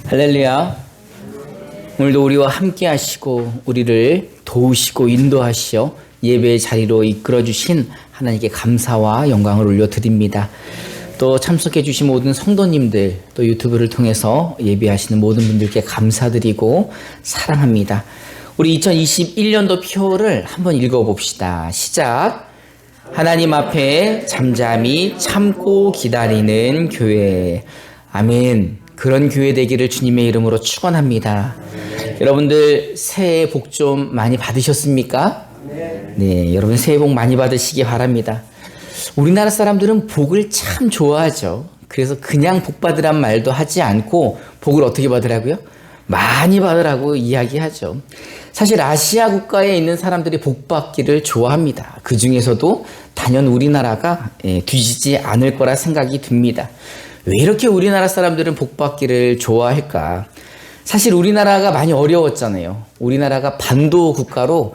할렐루야. 오늘도 우리와 함께 하시고 우리를 도우시고 인도하시어 예배의 자리로 이끌어 주신 하나님께 감사와 영광을 올려드립니다. 또 참석해 주신 모든 성도님들, 또 유튜브를 통해서 예배하시는 모든 분들께 감사드리고 사랑합니다. 우리 2021년도 표를 한번 읽어봅시다. 시작. 하나님 앞에 잠잠히 참고 기다리는 교회. 아멘. 그런 교회 되기를 주님의 이름으로 축원합니다. 여러분들 새해 복 좀 많이 받으셨습니까? 네, 여러분 새해 복 많이 받으시기 바랍니다. 우리나라 사람들은 복을 참 좋아하죠. 그래서 그냥 복 받으란 말도 하지 않고 복을 어떻게 받으라고요? 많이 받으라고 이야기하죠. 사실 아시아 국가에 있는 사람들이 복 받기를 좋아합니다. 그 중에서도 단연 우리나라가 뒤지지 않을 거라 생각이 듭니다. 왜 이렇게 우리나라 사람들은 복 받기를 좋아할까? 사실 우리나라가 많이 어려웠잖아요. 우리나라가 반도 국가로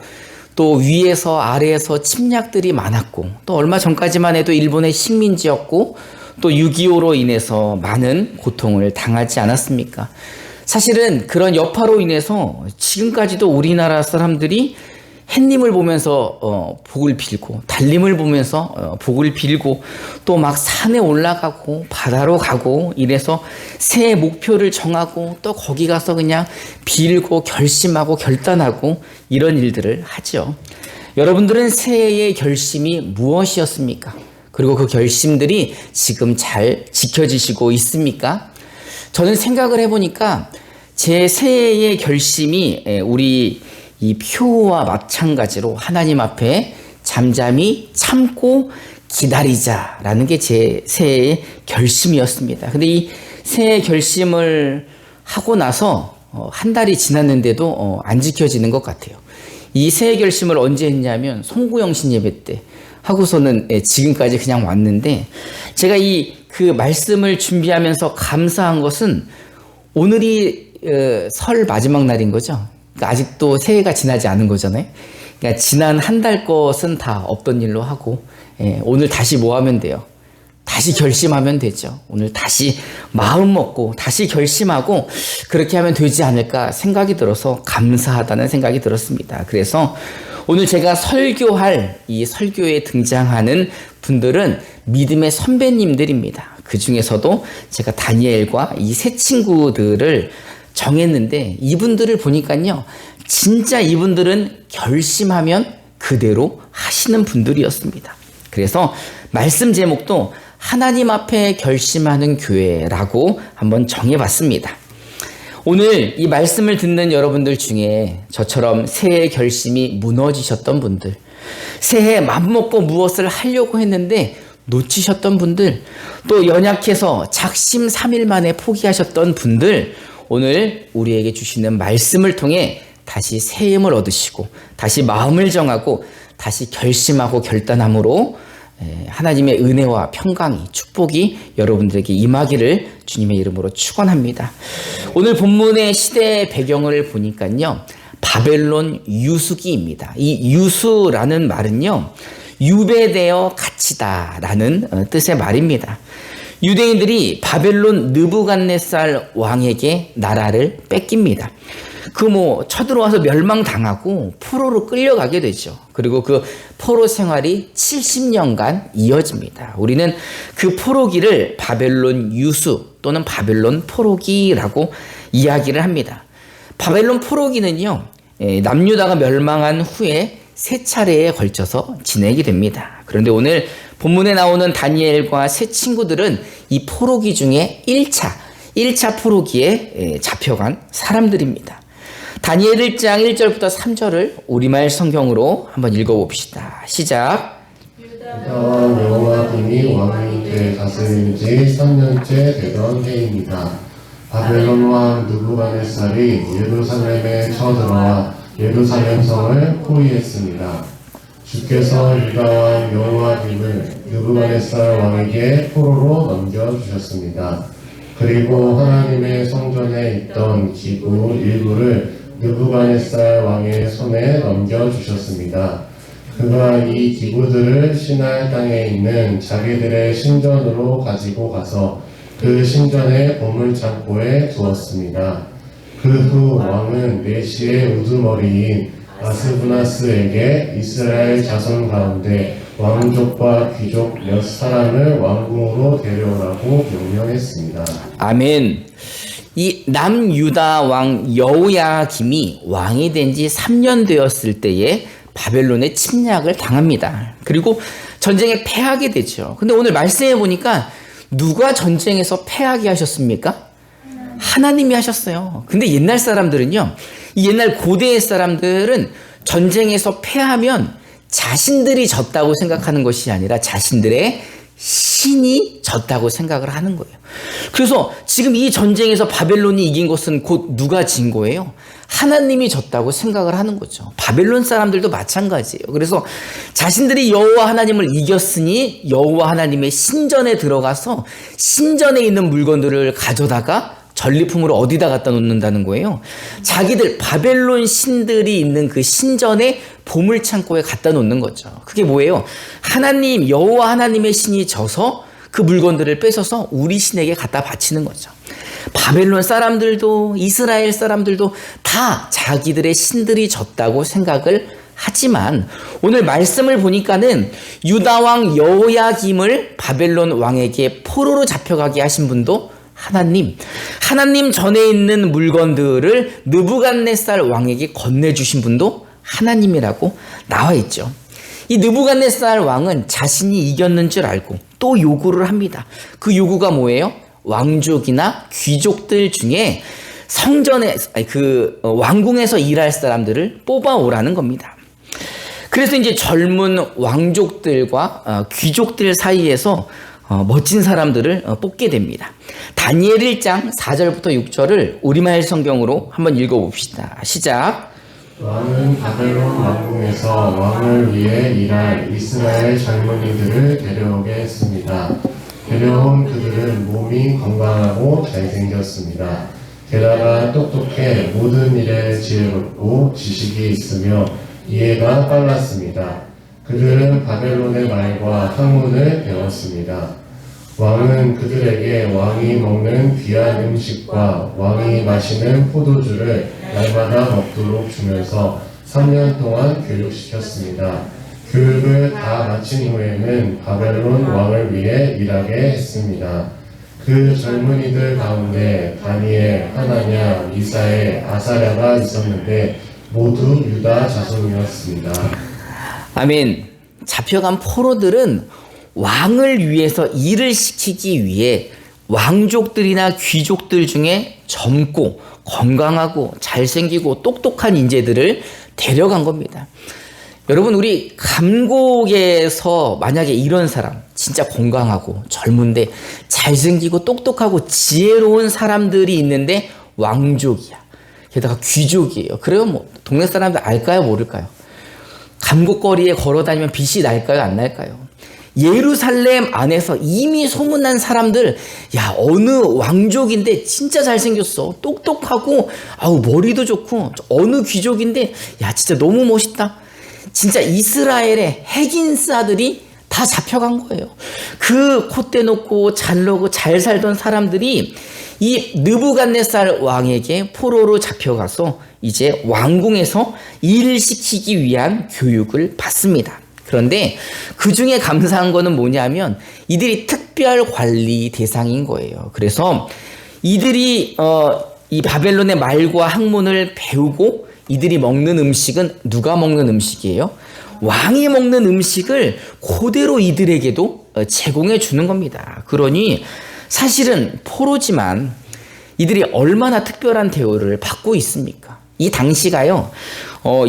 또 위에서 아래에서 침략들이 많았고, 또 얼마 전까지만 해도 일본의 식민지였고, 또 6.25로 인해서 많은 고통을 당하지 않았습니까? 사실은 그런 여파로 인해서 지금까지도 우리나라 사람들이 햇님을 보면서 복을 빌고, 달님을 보면서 복을 빌고, 또 막 산에 올라가고 바다로 가고 이래서 새해 목표를 정하고 또 거기 가서 그냥 빌고 결심하고 결단하고 이런 일들을 하죠. 여러분들은 새해의 결심이 무엇이었습니까? 그리고 그 결심들이 지금 잘 지켜지시고 있습니까? 저는 생각을 해보니까 제 새해의 결심이 우리 이 표와 마찬가지로 하나님 앞에 잠잠히 참고 기다리자라는 게 제 새해의 결심이었습니다. 근데 이 새해 결심을 하고 나서 한 달이 지났는데도 안 지켜지는 것 같아요. 이 새해 결심을 언제 했냐면 송구영신 예배 때 하고서는 지금까지 그냥 왔는데, 제가 그 말씀을 준비하면서 감사한 것은 오늘이 설 마지막 날인 거죠. 그러니까 아직도 새해가 지나지 않은 거잖아요. 그러니까 지난 한 달 것은 다 없던 일로 하고, 오늘 다시 뭐 하면 돼요? 다시 결심하면 되죠. 오늘 다시 마음 먹고 다시 결심하고 그렇게 하면 되지 않을까 생각이 들어서 감사하다는 생각이 들었습니다. 그래서 오늘 제가 설교할 이 설교에 등장하는 분들은 믿음의 선배님들입니다. 그 중에서도 제가 다니엘과 이 세 친구들을 정했는데, 이분들을 보니까요, 진짜 이분들은 결심하면 그대로 하시는 분들이었습니다. 그래서 말씀 제목도 하나님 앞에 결심하는 교회라고 한번 정해봤습니다. 오늘 이 말씀을 듣는 여러분들 중에 저처럼 새해 결심이 무너지셨던 분들, 새해 맘먹고 무엇을 하려고 했는데 놓치셨던 분들, 또 연약해서 작심 3일 만에 포기하셨던 분들, 오늘 우리에게 주시는 말씀을 통해 다시 새 힘을 얻으시고 다시 마음을 정하고 다시 결심하고 결단함으로 하나님의 은혜와 평강이, 축복이 여러분들에게 임하기를 주님의 이름으로 축원합니다. 오늘 본문의 시대 배경을 보니까요, 바벨론 유수기입니다. 이 유수라는 말은요, 유배되어 갇히다라는 뜻의 말입니다. 유대인들이 바벨론 느부갓네살 왕에게 나라를 뺏깁니다. 쳐들어와서 멸망당하고 포로로 끌려가게 되죠. 그리고 그 포로 생활이 70년간 이어집니다. 우리는 그 포로기를 바벨론 유수 또는 바벨론 포로기라고 이야기를 합니다. 바벨론 포로기는요, 남유다가 멸망한 후에 세 차례에 걸쳐서 지내게 됩니다. 그런데 오늘 본문에 나오는 다니엘과 세 친구들은 이 포로기 중에 1차 포로기에 잡혀간 사람들입니다. 다니엘 1장 1절부터 3절을 우리말 성경으로 한번 읽어봅시다. 시작. 유다와 여호와김이 왕위 때 다스린 지 3년째 되던 해입니다. 바벨론 왕 느부갓네살이 예루살렘에 쳐들어와 예루살렘 성을 포위했습니다. 주께서 유다와 여호와김을 느부갓네살 왕에게 포로로 넘겨주셨습니다. 그리고 하나님의 성전에 있던 기구 일부를 느부갓네살 왕의 손에 넘겨주셨습니다. 그가 이 기구들을 시날 땅에 있는 자기들의 신전으로 가지고 가서 그 신전의 보물창고에 두었습니다. 그 후 왕은 내시의 우두머리인 아스부나스에게 이스라엘 자손 가운데 왕족과 귀족 몇 사람을 왕궁으로 데려오라고 명령했습니다. 아멘. 이 남유다 왕 여호야김이 왕이 된 지 3년 되었을 때에 바벨론의 침략을 당합니다. 그리고 전쟁에 패하게 되죠. 근데 오늘 말씀해 보니까 누가 전쟁에서 패하게 하셨습니까? 하나님이 하셨어요. 근데 옛날 사람들은요, 이 옛날 고대의 사람들은 전쟁에서 패하면 자신들이 졌다고 생각하는 것이 아니라 자신들의 신이 졌다고 생각을 하는 거예요. 그래서 지금 이 전쟁에서 바벨론이 이긴 것은 곧 누가 진 거예요? 하나님이 졌다고 생각을 하는 거죠. 바벨론 사람들도 마찬가지예요. 그래서 자신들이 여호와 하나님을 이겼으니 여호와 하나님의 신전에 들어가서 신전에 있는 물건들을 가져다가 전리품으로 어디다 갖다 놓는다는 거예요? 자기들 바벨론 신들이 있는 그 신전의 보물창고에 갖다 놓는 거죠. 그게 뭐예요? 하나님, 여호와 하나님의 신이 져서 그 물건들을 뺏어서 우리 신에게 갖다 바치는 거죠. 바벨론 사람들도 이스라엘 사람들도 다 자기들의 신들이 졌다고 생각을 하지만 오늘 말씀을 보니까는 유다 왕 여호야김을 바벨론 왕에게 포로로 잡혀가게 하신 분도 하나님 전에 있는 물건들을 느부갓네살 왕에게 건네주신 분도 하나님이라고 나와 있죠. 이 느부갓네살 왕은 자신이 이겼는 줄 알고 또 요구를 합니다. 그 요구가 뭐예요? 왕족이나 귀족들 중에 왕궁에서 일할 사람들을 뽑아오라는 겁니다. 그래서 이제 젊은 왕족들과 귀족들 사이에서 멋진 사람들을 뽑게 됩니다. 다니엘 1장 4절부터 6절을 우리말 성경으로 한번 읽어봅시다. 시작. 왕은 바벨론 왕궁에서 왕을 위해 일할 이스라엘 젊은이들을 데려오게 했습니다. 데려온 그들은 몸이 건강하고 잘생겼습니다. 게다가 똑똑해 모든 일에 지혜롭고 지식이 있으며 이해가 빨랐습니다. 그들은 바벨론의 말과 학문을 배웠습니다. 왕은 그들에게 왕이 먹는 귀한 음식과 왕이 마시는 포도주를 날마다 먹도록 주면서 3년 동안 교육시켰습니다. 교육을 다 마친 후에는 바벨론 왕을 위해 일하게 했습니다. 그 젊은이들 가운데 다니엘, 하나냐, 미사엘, 아사랴가 있었는데 모두 유다 자손이었습니다. 아멘. 잡혀간 포로들은 왕을 위해서 일을 시키기 위해 왕족들이나 귀족들 중에 젊고 건강하고 잘생기고 똑똑한 인재들을 데려간 겁니다. 여러분, 우리 감곡에서 만약에 이런 사람, 진짜 건강하고 젊은데 잘생기고 똑똑하고 지혜로운 사람들이 있는데 왕족이야. 게다가 귀족이에요. 그래요? 뭐 동네 사람들 알까요? 모를까요? 감곡거리에 걸어다니면 빛이 날까요? 안 날까요? 예루살렘 안에서 이미 소문난 사람들, 야, 어느 왕족인데 진짜 잘생겼어. 똑똑하고, 머리도 좋고, 어느 귀족인데, 야, 진짜 너무 멋있다. 진짜 이스라엘의 핵인싸들이 다 잡혀간 거예요. 그 콧대 높고 잘나고 잘 살던 사람들이 이 느부갓네살 왕에게 포로로 잡혀가서 이제 왕궁에서 일을 시키기 위한 교육을 받습니다. 그런데 그 중에 감사한 거는 뭐냐면 이들이 특별 관리 대상인 거예요. 그래서 이들이 이 바벨론의 말과 학문을 배우고 이들이 먹는 음식은 누가 먹는 음식이에요? 왕이 먹는 음식을 그대로 이들에게도 제공해 주는 겁니다. 그러니 사실은 포로지만 이들이 얼마나 특별한 대우를 받고 있습니까? 이 당시가요,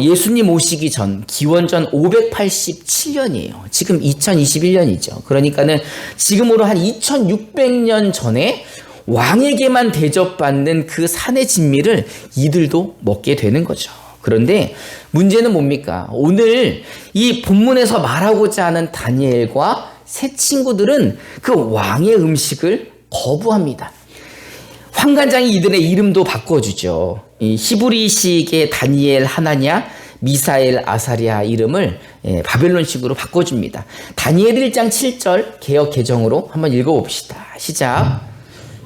예수님 오시기 전 기원전 587년이에요. 지금 2021년이죠. 그러니까는 지금으로 한 2600년 전에 왕에게만 대접받는 그 산의 진미를 이들도 먹게 되는 거죠. 그런데 문제는 뭡니까? 오늘 이 본문에서 말하고자 하는 다니엘과 세 친구들은 그 왕의 음식을 거부합니다. 환관장이 이들의 이름도 바꿔주죠. 이 히브리식의 다니엘, 하나냐, 미사엘, 아사랴 이름을 바벨론식으로 바꿔줍니다. 다니엘 1장 7절 개역 개정으로 한번 읽어봅시다. 시작.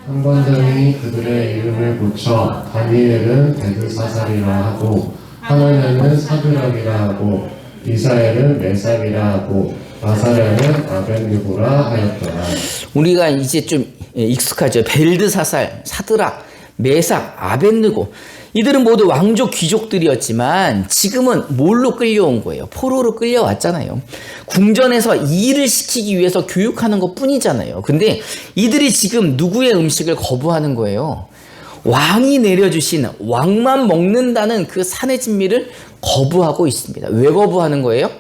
상관장이 그들의 이름을 고쳐 다니엘은 베드사살이라 하고 하나냐는 사드락이라 하고 미사엘은 메삭이라 하고 아사랴는 아벳느고라 하였더라. 우리가 이제 좀 익숙하죠. 벨드사살, 사드락, 메삭, 아벳느고. 이들은 모두 왕족 귀족들이었지만 지금은 뭘로 끌려온 거예요? 포로로 끌려왔잖아요. 궁전에서 일을 시키기 위해서 교육하는 것 뿐이잖아요. 근데 이들이 지금 누구의 음식을 거부하는 거예요? 왕이 내려주신, 왕만 먹는다는 그 산의 진미를 거부하고 있습니다. 왜 거부하는 거예요?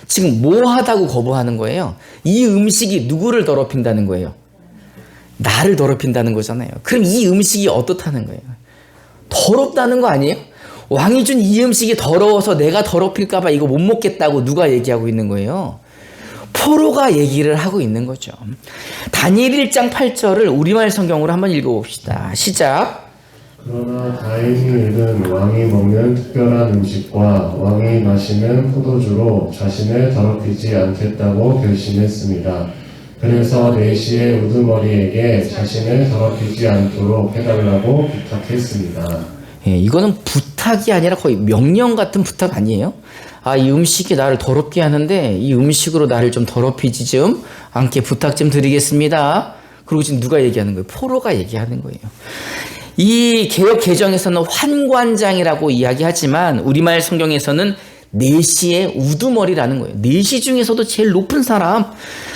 지금 뭐 하다고 거부하는 거예요? 이 음식이 누구를 더럽힌다는 거예요? 나를 더럽힌다는 거잖아요. 그럼 이 음식이 어떻다는 거예요? 더럽다는 거 아니에요? 왕이 준 이 음식이 더러워서 내가 더럽힐까봐 이거 못 먹겠다고 누가 얘기하고 있는 거예요? 포로가 얘기를 하고 있는 거죠. 다니엘 1장 8절을 우리말 성경으로 한번 읽어봅시다. 시작. 그러나 다니엘은 왕이 먹는 특별한 음식과 왕이 마시는 포도주로 자신을 더럽히지 않겠다고 결심했습니다. 그래서 내시의 우두머리에게 자신을 더럽히지 않도록 해달라고 부탁했습니다. 예, 이거는 부탁이 아니라 거의 명령 같은 부탁 아니에요? 아, 이 음식이 나를 더럽게 하는데 이 음식으로 나를 좀 더럽히지 좀 않게 부탁 좀 드리겠습니다. 그리고 지금 누가 얘기하는 거예요? 포로가 얘기하는 거예요. 이 개역 개정에서는 환관장이라고 이야기하지만 우리말 성경에서는 내시의 우두머리라는 거예요. 내시 중에서도 제일 높은 사람.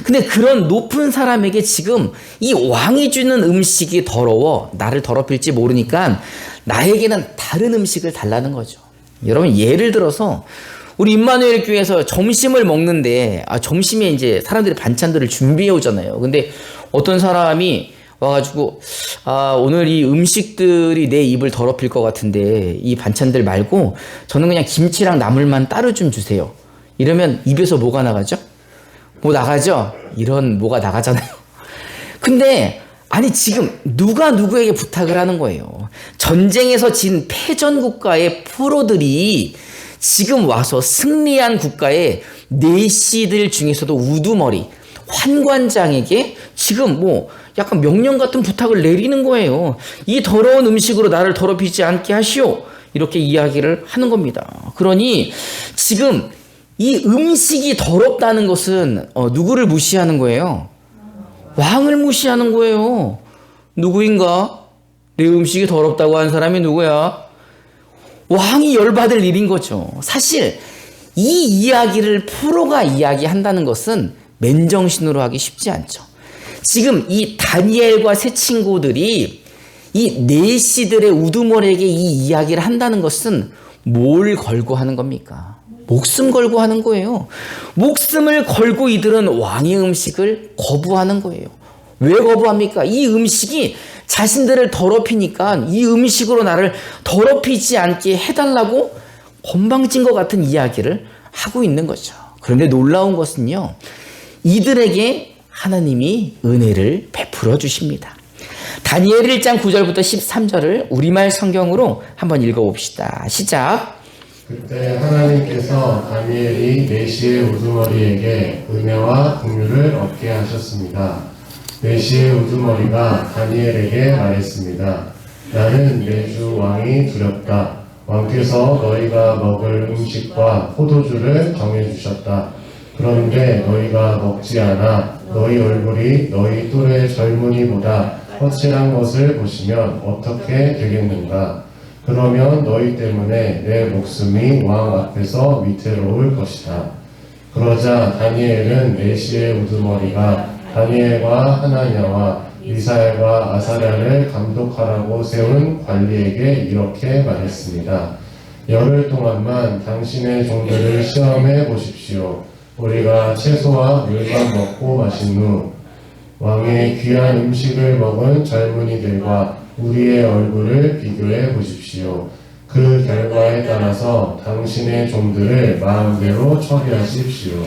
근데 그런 높은 사람에게 지금 이 왕이 주는 음식이 더러워 나를 더럽힐지 모르니까 나에게는 다른 음식을 달라는 거죠. 여러분 예를 들어서 우리 임마누엘 교회에서 점심을 먹는데 점심에 이제 사람들이 반찬들을 준비해 오잖아요. 근데 어떤 사람이 와가지고 오늘 이 음식들이 내 입을 더럽힐 것 같은데 이 반찬들 말고 저는 그냥 김치랑 나물만 따로 좀 주세요. 이러면 입에서 뭐가 나가죠? 뭐 나가죠? 이런 뭐가 나가잖아요. 근데 아니 지금 누가 누구에게 부탁을 하는 거예요. 전쟁에서 진 패전 국가의 포로들이 지금 와서 승리한 국가의 내시들 중에서도 우두머리 환관장에게 지금 뭐 약간 명령 같은 부탁을 내리는 거예요. 이 더러운 음식으로 나를 더럽히지 않게 하시오. 이렇게 이야기를 하는 겁니다. 그러니 지금 이 음식이 더럽다는 것은 누구를 무시하는 거예요? 왕을 무시하는 거예요. 누구인가? 내 음식이 더럽다고 한 사람이 누구야? 왕이 열받을 일인 거죠. 사실 이 이야기를 포로가 이야기한다는 것은 맨정신으로 하기 쉽지 않죠. 지금 이 다니엘과 세 친구들이 이 내시들의 우두머리에게 이 이야기를 한다는 것은 뭘 걸고 하는 겁니까? 목숨 걸고 하는 거예요. 목숨을 걸고 이들은 왕의 음식을 거부하는 거예요. 왜 거부합니까? 이 음식이 자신들을 더럽히니까 이 음식으로 나를 더럽히지 않게 해달라고 건방진 것 같은 이야기를 하고 있는 거죠. 그런데 놀라운 것은요. 이들에게 하나님이 은혜를 베풀어 주십니다. 다니엘 1장 9절부터 13절을 우리말 성경으로 한번 읽어봅시다. 시작. 그때 하나님께서 다니엘이 내시의 우두머리에게 은혜와 긍휼을 얻게 하셨습니다. 내시의 우두머리가 다니엘에게 말했습니다. 나는 내 주 왕이 두렵다. 왕께서 너희가 먹을 음식과 포도주를 정해주셨다. 그런데 너희가 먹지 않아 너희 얼굴이 너희 또래 젊은이보다 헛칠한 것을 보시면 어떻게 되겠는가? 그러면 너희 때문에 내 목숨이 왕 앞에서 위태로울 것이다. 그러자 다니엘은 내시의 우두머리가 다니엘과 하나냐와 미사엘과 아사랴를 감독하라고 세운 관리에게 이렇게 말했습니다. 열흘 동안만 당신의 종들을 시험해 보십시오. 우리가 채소와 물만 먹고 마신 후 왕의 귀한 음식을 먹은 젊은이들과 우리의 얼굴을 비교해 보십시오. 그 결과에 따라서 당신의 종들을 마음대로 처리하십시오.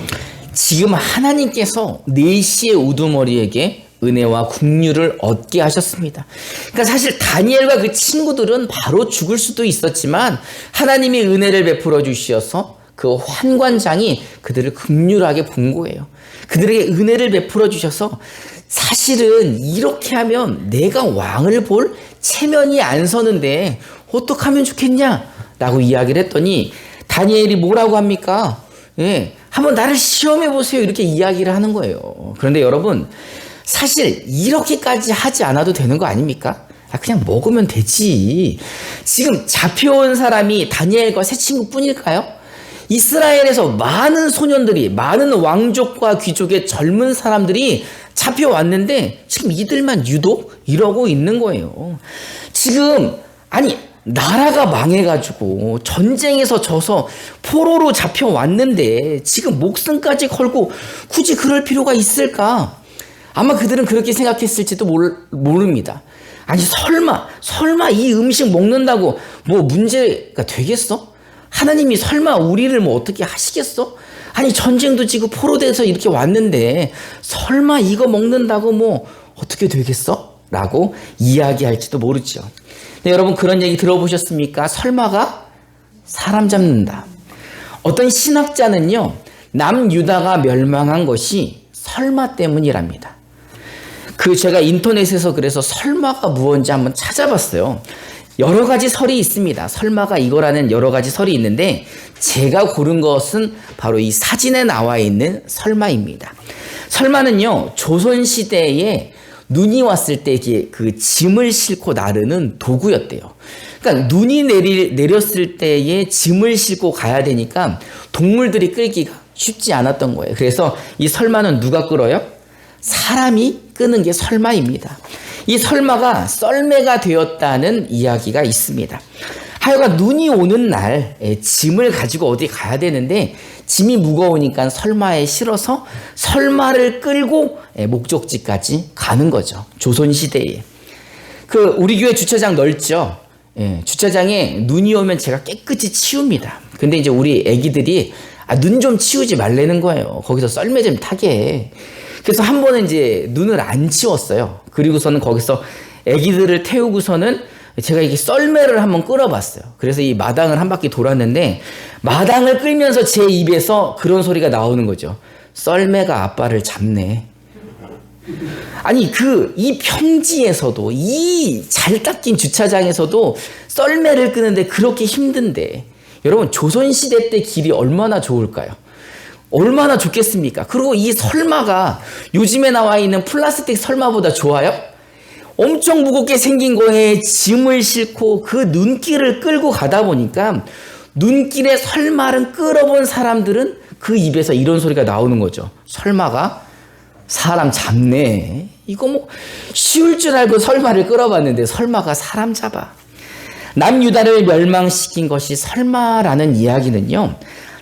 지금 하나님께서 내시의 우두머리에게 은혜와 긍휼을 얻게 하셨습니다. 그러니까 사실 다니엘과 그 친구들은 바로 죽을 수도 있었지만 하나님이 은혜를 베풀어 주셔서 그 환관장이 그들을 긍휼하게 본 거예요. 그들에게 은혜를 베풀어 주셔서 사실은 이렇게 하면 내가 왕을 볼 체면이 안 서는데 어떡하면 좋겠냐? 라고 이야기를 했더니 다니엘이 뭐라고 합니까? 예, 한번 나를 시험해 보세요. 이렇게 이야기를 하는 거예요. 그런데 여러분, 사실 이렇게까지 하지 않아도 되는 거 아닙니까? 그냥 먹으면 되지. 지금 잡혀온 사람이 다니엘과 세 친구뿐일까요? 이스라엘에서 많은 소년들이, 많은 왕족과 귀족의 젊은 사람들이 잡혀왔는데 지금 이들만 유독 이러고 있는 거예요. 지금 나라가 망해가지고 전쟁에서 져서 포로로 잡혀왔는데 지금 목숨까지 걸고 굳이 그럴 필요가 있을까? 아마 그들은 그렇게 생각했을지도 모릅니다. 설마 이 음식 먹는다고 뭐 문제가 되겠어? 하나님이 설마 우리를 뭐 어떻게 하시겠어? 전쟁도 지고 포로돼서 이렇게 왔는데 설마 이거 먹는다고 뭐 어떻게 되겠어? 라고 이야기할지도 모르죠. 네, 여러분 그런 얘기 들어보셨습니까? 설마가 사람 잡는다. 어떤 신학자는요, 남유다가 멸망한 것이 설마 때문이랍니다. 제가 인터넷에서 그래서 설마가 무엇인지 한번 찾아봤어요. 여러 가지 설이 있습니다. 설마가 이거라는 여러 가지 설이 있는데 제가 고른 것은 바로 이 사진에 나와 있는 설마입니다. 설마는요, 조선시대에 눈이 왔을 때 그 짐을 싣고 나르는 도구였대요. 그러니까 눈이 내렸을 때에 짐을 싣고 가야 되니까 동물들이 끌기가 쉽지 않았던 거예요. 그래서 이 설마는 누가 끌어요? 사람이 끄는 게 설마입니다. 이 설마가 썰매가 되었다는 이야기가 있습니다. 하여간 눈이 오는 날 짐을 가지고 어디 가야 되는데 짐이 무거우니까 설마에 실어서 설마를 끌고 목적지까지 가는 거죠. 조선시대에. 우리 교회 주차장 넓죠? 주차장에 눈이 오면 제가 깨끗이 치웁니다. 근데 이제 우리 애기들이 눈 좀 치우지 말라는 거예요. 거기서 썰매 좀 타게. 그래서 한 번은 이제 눈을 안 치웠어요. 그리고서는 거기서 애기들을 태우고서는 제가 이게 썰매를 한번 끌어봤어요. 그래서 이 마당을 한 바퀴 돌았는데 마당을 끌면서 제 입에서 그런 소리가 나오는 거죠. 썰매가 아빠를 잡네. 이 평지에서도, 이 잘 닦인 주차장에서도 썰매를 끄는데 그렇게 힘든데, 여러분 조선시대 때 길이 얼마나 좋을까요? 얼마나 좋겠습니까? 그리고 이 설마가 요즘에 나와 있는 플라스틱 설마보다 좋아요? 엄청 무겁게 생긴 거에 짐을 싣고 그 눈길을 끌고 가다 보니까 눈길에 설마를 끌어본 사람들은 그 입에서 이런 소리가 나오는 거죠. 설마가 사람 잡네. 이거 뭐 쉬울 줄 알고 설마를 끌어봤는데 설마가 사람 잡아. 남유다를 멸망시킨 것이 설마라는 이야기는요,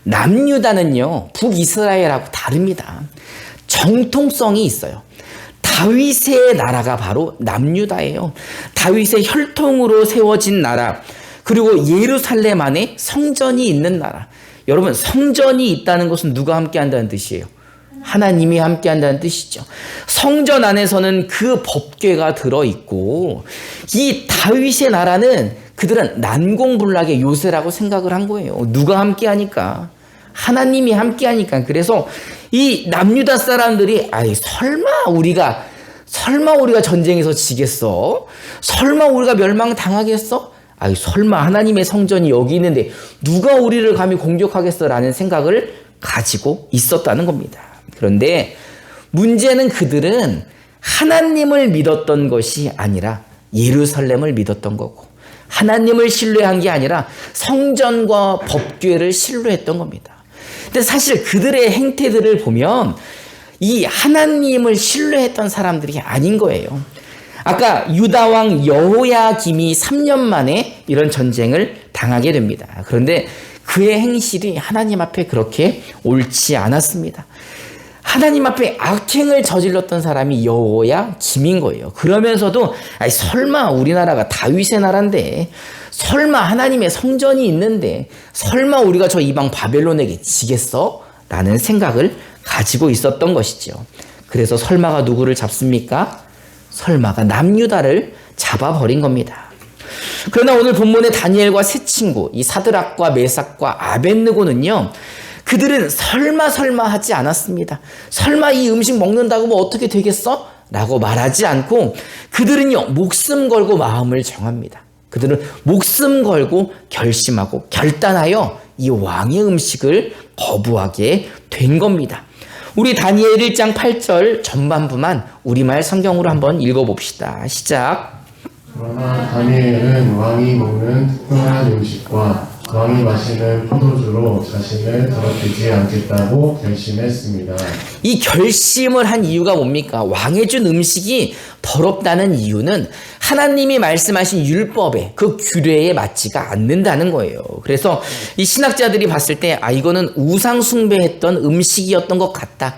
남유다는요 북이스라엘하고 다릅니다. 정통성이 있어요. 다윗의 나라가 바로 남유다예요. 다윗의 혈통으로 세워진 나라, 그리고 예루살렘 안에 성전이 있는 나라. 여러분, 성전이 있다는 것은 누가 함께 한다는 뜻이에요? 하나님이 함께 한다는 뜻이죠. 성전 안에서는 그 법궤가 들어있고, 이 다윗의 나라는 그들은 난공불락의 요새라고 생각을 한 거예요. 누가 함께 하니까? 하나님이 함께 하니까. 그래서 이 남유다 사람들이 설마 우리가 전쟁에서 지겠어? 설마 우리가 멸망당하겠어? 설마 하나님의 성전이 여기 있는데 누가 우리를 감히 공격하겠어? 라는 생각을 가지고 있었다는 겁니다. 그런데 문제는 그들은 하나님을 믿었던 것이 아니라 예루살렘을 믿었던 거고, 하나님을 신뢰한 게 아니라 성전과 법궤를 신뢰했던 겁니다. 근데 사실 그들의 행태들을 보면 이 하나님을 신뢰했던 사람들이 아닌 거예요. 아까 유다 왕 여호야김이 3년 만에 이런 전쟁을 당하게 됩니다. 그런데 그의 행실이 하나님 앞에 그렇게 옳지 않았습니다. 하나님 앞에 악행을 저질렀던 사람이 여호야김인 거예요. 그러면서도 설마 우리나라가 다윗의 나라인데, 설마 하나님의 성전이 있는데 설마 우리가 저 이방 바벨론에게 지겠어? 라는 생각을 가지고 있었던 것이죠. 그래서 설마가 누구를 잡습니까? 설마가 남유다를 잡아버린 겁니다. 그러나 오늘 본문의 다니엘과 세 친구, 이 사드락과 메삭과 아벳느고는요, 그들은 설마 하지 않았습니다. 설마 이 음식 먹는다고 뭐 어떻게 되겠어? 라고 말하지 않고 그들은요, 목숨 걸고 마음을 정합니다. 그들은 목숨 걸고 결심하고 결단하여 이 왕의 음식을 거부하게 된 겁니다. 우리 다니엘 1장 8절 전반부만 우리말 성경으로 한번 읽어봅시다. 시작. 그러나 다니엘은 왕이 먹는 특별한 음식과 왕이 마시는 포도주로 자신을 더럽히지 않겠다고 결심했습니다. 이 결심을 한 이유가 뭡니까? 왕의 준 음식이 더럽다는 이유는 하나님이 말씀하신 율법에 그 규례에 맞지가 않는다는 거예요. 그래서 이 신학자들이 봤을 때 이거는 우상 숭배했던 음식이었던 것 같다.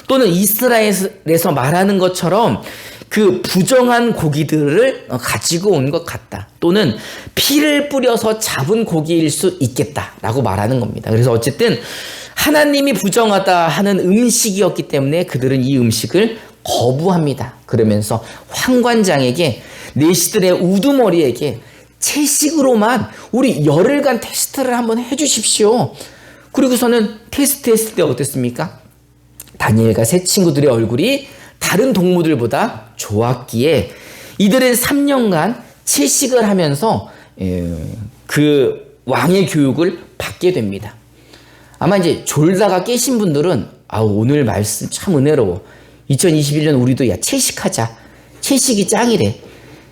또는 이스라엘에서 말하는 것처럼 그 부정한 고기들을 가지고 온 것 같다. 또는 피를 뿌려서 잡은 고기일 수 있겠다라고 말하는 겁니다. 그래서 어쨌든 하나님이 부정하다 하는 음식이었기 때문에 그들은 이 음식을 거부합니다. 그러면서 황관장에게 내시들의 우두머리에게 채식으로만 우리 열흘간 테스트를 한번 해주십시오. 그리고서는 테스트했을 때 어땠습니까? 다니엘과 세 친구들의 얼굴이 다른 동무들보다 좋았기에 이들은 3년간 채식을 하면서 그 왕의 교육을 받게 됩니다. 아마 이제 졸다가 깨신 분들은 오늘 말씀 참 은혜로워. 2021년 우리도 채식하자. 채식이 짱이래.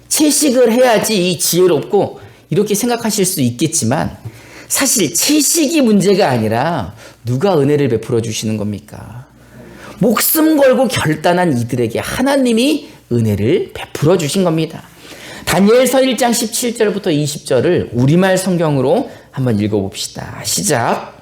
채식을 해야지 이 지혜롭고 이렇게 생각하실 수 있겠지만 사실 채식이 문제가 아니라 누가 은혜를 베풀어 주시는 겁니까? 목숨 걸고 결단한 이들에게 하나님이 은혜를 베풀어 주신 겁니다. 다니엘서 1장 17절부터 20절을 우리말 성경으로 한번 읽어봅시다. 시작.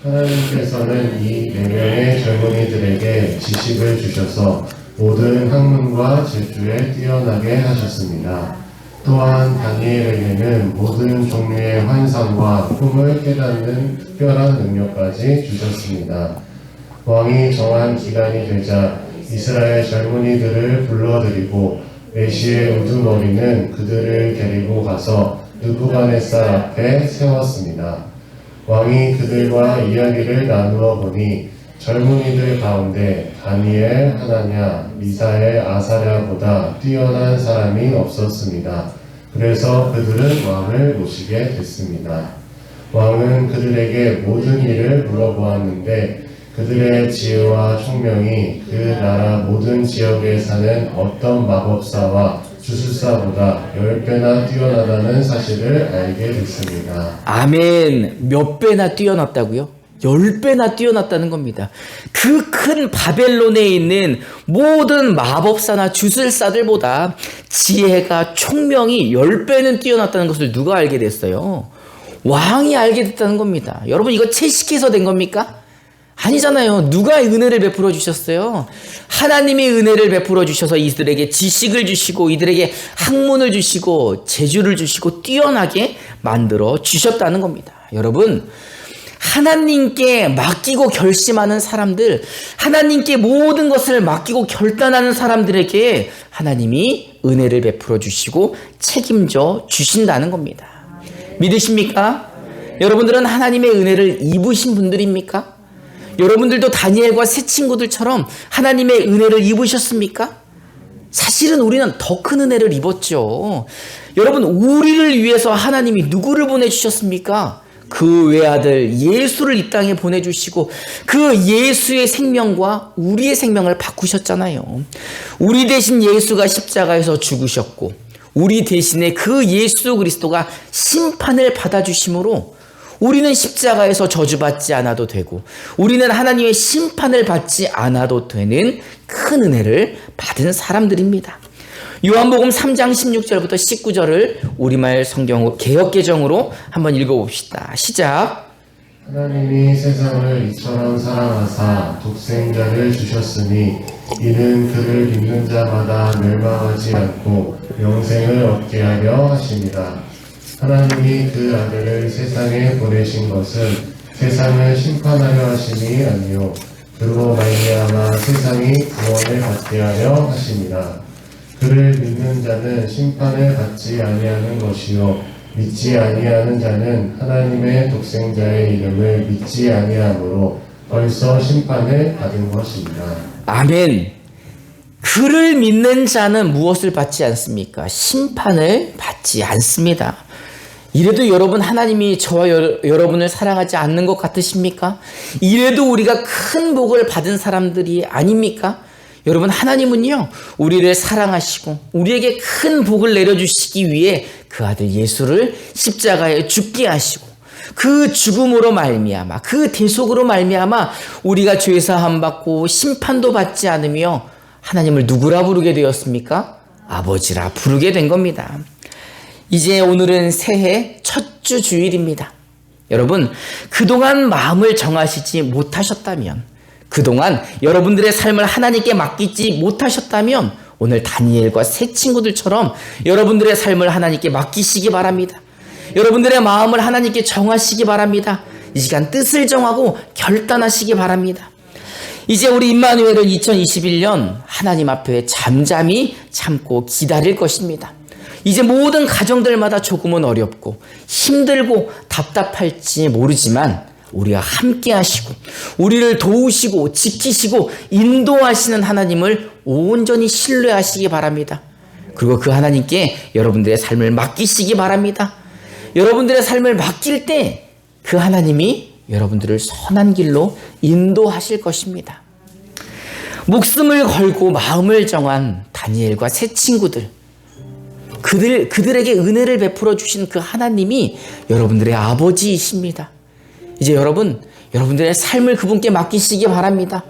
하나님께서는 이 4명의 젊은이들에게 지식을 주셔서 모든 학문과 재주에 뛰어나게 하셨습니다. 또한 다니엘에게는 모든 종류의 환상과 꿈을 깨닫는 특별한 능력까지 주셨습니다. 왕이 정한 기간이 되자 이스라엘 젊은이들을 불러들이고 메시의 우두머리는 그들을 데리고 가서 느부갓네살 앞에 세웠습니다. 왕이 그들과 이야기를 나누어 보니 젊은이들 가운데 다니엘, 하나냐, 미사엘, 아사랴보다 뛰어난 사람이 없었습니다. 그래서 그들은 왕을 모시게 됐습니다. 왕은 그들에게 모든 일을 물어보았는데 그들의 지혜와 총명이 그 나라 모든 지역에 사는 어떤 마법사와 주술사보다 10배나 뛰어나다는 사실을 알게 됐습니다. 아멘. 몇 배나 뛰어났다고요? 10배나 뛰어났다는 겁니다. 그 큰 바벨론에 있는 모든 마법사나 주술사들보다 지혜가 총명이 10배는 뛰어났다는 것을 누가 알게 됐어요? 왕이 알게 됐다는 겁니다. 여러분 이거 채식해서 된 겁니까? 아니잖아요. 누가 은혜를 베풀어 주셨어요? 하나님이 은혜를 베풀어 주셔서 이들에게 지식을 주시고 이들에게 학문을 주시고 재주를 주시고 뛰어나게 만들어 주셨다는 겁니다. 여러분 하나님께 맡기고 결심하는 사람들, 하나님께 모든 것을 맡기고 결단하는 사람들에게 하나님이 은혜를 베풀어 주시고 책임져 주신다는 겁니다. 믿으십니까? 여러분들은 하나님의 은혜를 입으신 분들입니까? 여러분들도 다니엘과 세 친구들처럼 하나님의 은혜를 입으셨습니까? 사실은 우리는 더 큰 은혜를 입었죠. 여러분, 우리를 위해서 하나님이 누구를 보내주셨습니까? 그 외아들 예수를 이 땅에 보내주시고 그 예수의 생명과 우리의 생명을 바꾸셨잖아요. 우리 대신 예수가 십자가에서 죽으셨고 우리 대신에 그 예수 그리스도가 심판을 받아주심으로 우리는 십자가에서 저주받지 않아도 되고 우리는 하나님의 심판을 받지 않아도 되는 큰 은혜를 받은 사람들입니다. 요한복음 3장 16절부터 19절을 우리말 성경 개역개정으로 한번 읽어봅시다. 시작. 하나님이 세상을 이처럼 사랑하사 독생자를 주셨으니 이는 그를 믿는 자마다 멸망하지 않고 영생을 얻게 하려 하십니다. 하나님이 그 아들을 세상에 보내신 것은 세상을 심판하려 하심이 아니요 그로 말미암아 세상이 구원을 받게 하려 하십니다. 그를 믿는 자는 심판을 받지 아니하는 것이요 믿지 아니하는 자는 하나님의 독생자의 이름을 믿지 아니하므로 벌써 심판을 받은 것입니다. 아멘. 그를 믿는 자는 무엇을 받지 않습니까? 심판을 받지 않습니다. 이래도 여러분, 하나님이 저와 여러분을 사랑하지 않는 것 같으십니까? 이래도 우리가 큰 복을 받은 사람들이 아닙니까? 여러분, 하나님은요, 우리를 사랑하시고 우리에게 큰 복을 내려주시기 위해 그 아들 예수를 십자가에 죽게 하시고 그 죽음으로 말미암아, 그 대속으로 말미암아 우리가 죄사함 받고 심판도 받지 않으며 하나님을 누구라 부르게 되었습니까? 아버지라 부르게 된 겁니다. 이제 오늘은 새해 첫 주 주일입니다. 여러분, 그동안 마음을 정하시지 못하셨다면, 그동안 여러분들의 삶을 하나님께 맡기지 못하셨다면 오늘 다니엘과 새 친구들처럼 여러분들의 삶을 하나님께 맡기시기 바랍니다. 여러분들의 마음을 하나님께 정하시기 바랍니다. 이 시간 뜻을 정하고 결단하시기 바랍니다. 이제 우리 임마누엘은 2021년 하나님 앞에 잠잠히 참고 기다릴 것입니다. 이제 모든 가정들마다 조금은 어렵고 힘들고 답답할지 모르지만 우리와 함께 하시고 우리를 도우시고 지키시고 인도하시는 하나님을 온전히 신뢰하시기 바랍니다. 그리고 그 하나님께 여러분들의 삶을 맡기시기 바랍니다. 여러분들의 삶을 맡길 때 그 하나님이 여러분들을 선한 길로 인도하실 것입니다. 목숨을 걸고 마음을 정한 다니엘과 새 친구들, 그들에게 은혜를 베풀어 주신 그 하나님이 여러분들의 아버지이십니다. 이제 여러분들의 삶을 그분께 맡기시기 바랍니다.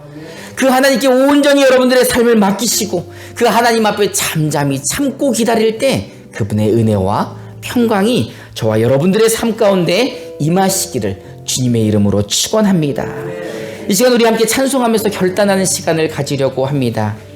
그 하나님께 온전히 여러분들의 삶을 맡기시고 그 하나님 앞에 잠잠히 참고 기다릴 때 그분의 은혜와 평강이 저와 여러분들의 삶 가운데 임하시기를 주님의 이름으로 축원합니다. 이 시간 우리 함께 찬송하면서 결단하는 시간을 가지려고 합니다.